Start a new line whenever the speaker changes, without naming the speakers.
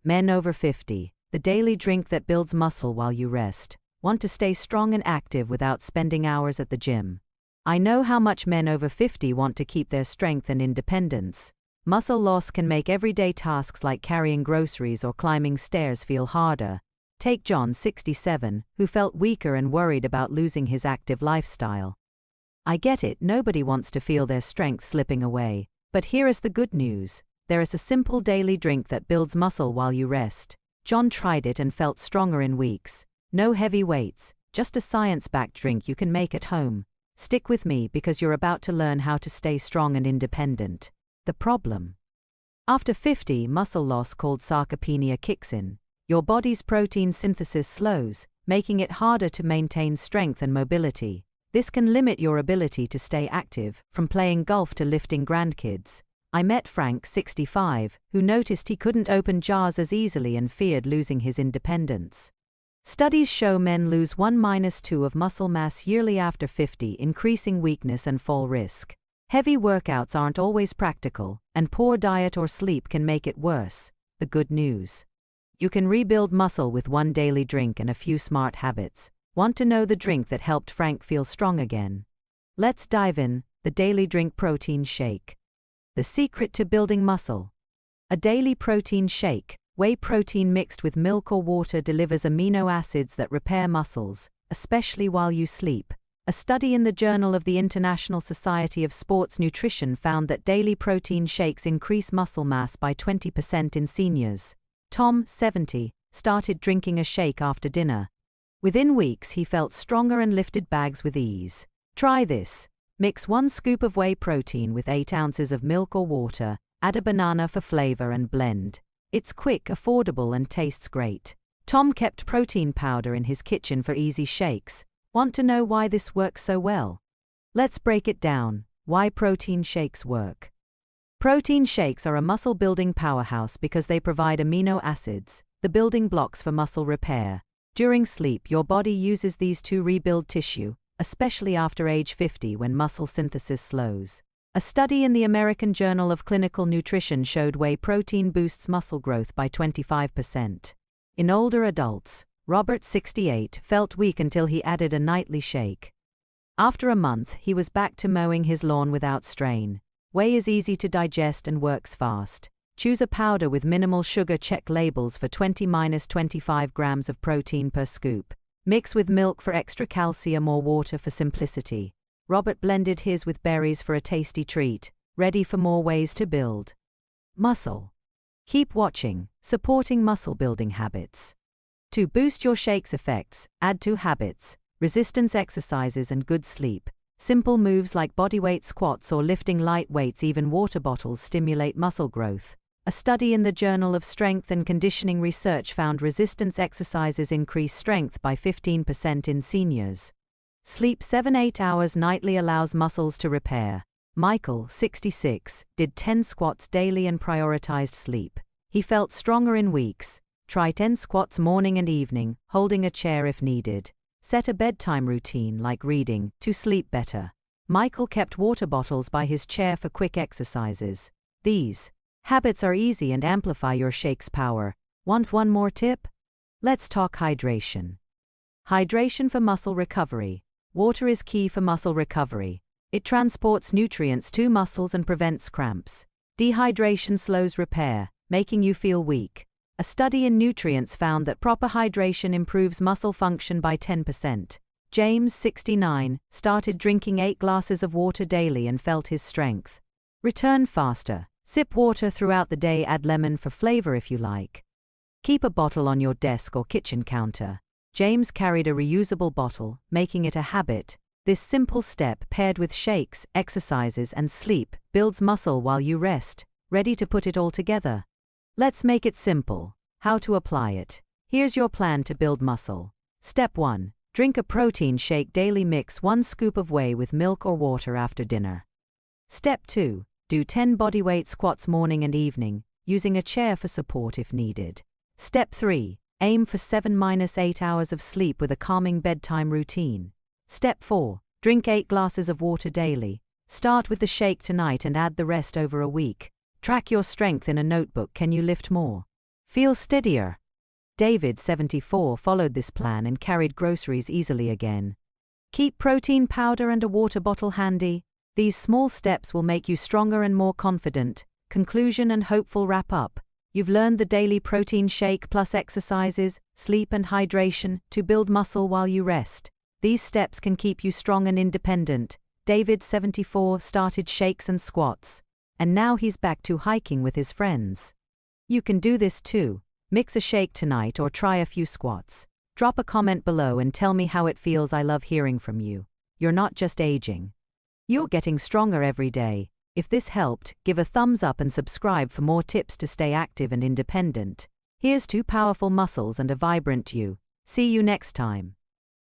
Men over 50, the daily drink that builds muscle while you rest. Want to stay strong and active without spending hours at the gym? I know how much men over 50 want to keep their strength and independence. Muscle loss can make everyday tasks like carrying groceries or climbing stairs feel harder. Take John, 67, who felt weaker and worried about losing his active lifestyle. I get it, nobody wants to feel their strength slipping away. But here is the good news. There is a simple daily drink that builds muscle while you rest. John tried it and felt stronger in weeks. No heavy weights, just a science-backed drink you can make at home. Stick with me because you're about to learn how to stay strong and independent. The problem. After 50, muscle loss called sarcopenia kicks in. Your body's protein synthesis slows, making it harder to maintain strength and mobility. This can limit your ability to stay active, from playing golf to lifting grandkids. I met Frank, 65, who noticed he couldn't open jars as easily and feared losing his independence. Studies show men lose 1–2 of muscle mass yearly after 50, increasing weakness and fall risk. Heavy workouts aren't always practical, and poor diet or sleep can make it worse. The good news. You can rebuild muscle with one daily drink and a few smart habits. Want to know the drink that helped Frank feel strong again? Let's dive in. The daily drink protein shake. The secret to building muscle. A daily protein shake. Whey protein mixed with milk or water delivers amino acids that repair muscles, especially while you sleep. A study in the Journal of the International Society of Sports Nutrition found that daily protein shakes increase muscle mass by 20% in seniors. Tom, 70, started drinking a shake after dinner. Within weeks he felt stronger and lifted bags with ease. Try this. Mix 1 scoop of whey protein with 8 ounces of milk or water, add a banana for flavor and blend. It's quick, affordable and tastes great. Tom kept protein powder in his kitchen for easy shakes. Want to know why this works so well? Let's break it down. Why protein shakes work. Protein shakes are a muscle-building powerhouse because they provide amino acids, the building blocks for muscle repair. During sleep, your body uses these to rebuild tissue, especially after age 50 when muscle synthesis slows. A study in the American Journal of Clinical Nutrition showed whey protein boosts muscle growth by 25%. In older adults, Robert, 68, felt weak until he added a nightly shake. After a month, he was back to mowing his lawn without strain. Whey is easy to digest and works fast. Choose a powder with minimal sugar. Check labels for 20–25 grams of protein per scoop. Mix with milk for extra calcium or water for simplicity. Robert blended his with berries for a tasty treat, ready for more ways to build muscle. Keep watching, supporting muscle building habits. To boost your shake's effects, add 2 habits: resistance exercises and good sleep. Simple moves like bodyweight squats or lifting light weights, even water bottles, stimulate muscle growth. A study in the Journal of Strength and Conditioning Research found resistance exercises increase strength by 15% in seniors. Sleep 7–8 hours nightly allows muscles to repair. Michael, 66, did 10 squats daily and prioritized sleep. He felt stronger in weeks. Try 10 squats morning and evening, holding a chair if needed. Set a bedtime routine like reading to sleep better. Michael kept water bottles by his chair for quick exercises. These habits are easy and amplify your shake's power. Want one more tip? Let's talk hydration. Hydration for muscle recovery. Water is key for muscle recovery. It transports nutrients to muscles and prevents cramps. Dehydration slows repair, making you feel weak. A study in nutrients found that proper hydration improves muscle function by 10%. James, 69, started drinking 8 glasses of water daily and felt his strength return faster. Sip water throughout the day. Add lemon for flavor if you like. Keep a bottle on your desk or kitchen counter. James carried a reusable bottle, making it a habit. This simple step, paired with shakes, exercises and sleep, builds muscle while you rest. Ready to put it all together? Let's make it simple. How to apply it? Here's your plan to build muscle. Step 1. Drink a protein shake daily. Mix 1 scoop of whey with milk or water after dinner. Step 2. Do 10 bodyweight squats morning and evening, using a chair for support if needed. Step 3. Aim for 7–8 hours of sleep with a calming bedtime routine. Step 4. Drink 8 glasses of water daily. Start with the shake tonight and add the rest over a week. Track your strength in a notebook. Can you lift more? Feel steadier. David, 74, followed this plan and carried groceries easily again. Keep protein powder and a water bottle handy. These small steps will make you stronger and more confident. Conclusion and hopeful wrap up. You've learned the daily protein shake plus exercises, sleep and hydration to build muscle while you rest. These steps can keep you strong and independent. David, 74, started shakes and squats. And now he's back to hiking with his friends. You can do this too. Mix a shake tonight or try a few squats. Drop a comment below and tell me how it feels. I love hearing from you. You're not just aging. You're getting stronger every day. If this helped, give a thumbs up and subscribe for more tips to stay active and independent. Here's to powerful muscles and a vibrant you. See you next time.